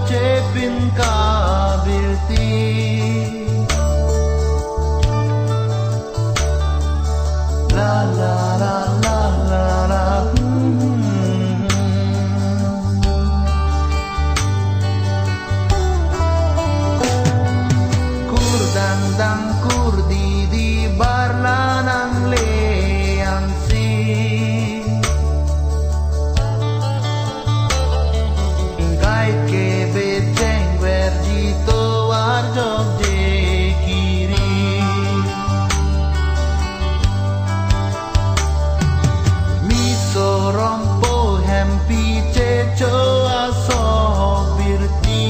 cepin kabirti la la la la la la kur dandang kur di barlanang leansi kai ke beceng verjito warjok je kiri miso rompo hempi ceco aso birti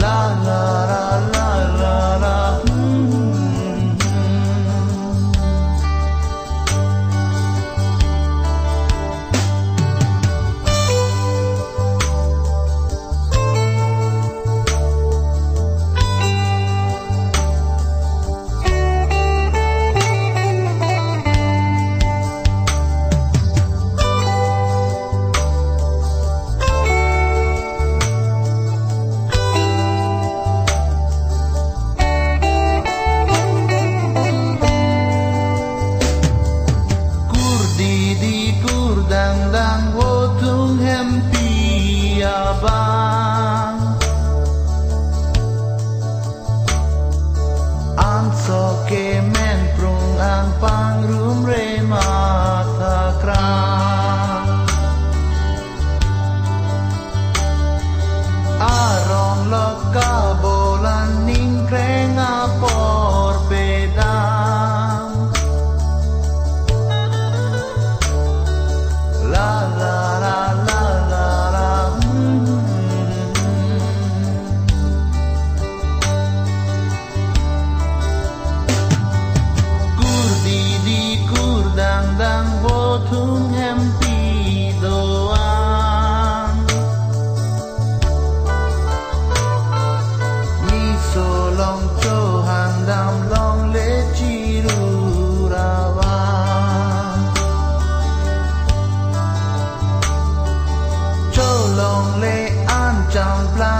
la la la la la la di kur dandang wotung hempi abang anso ke men prung ang pangrum re mata krang arong loka bolan ning kreng apor pedang la la la la la la kur di kur dandang wotung hempi doang mi solong cho handam long le ciru rawang long le an chang pla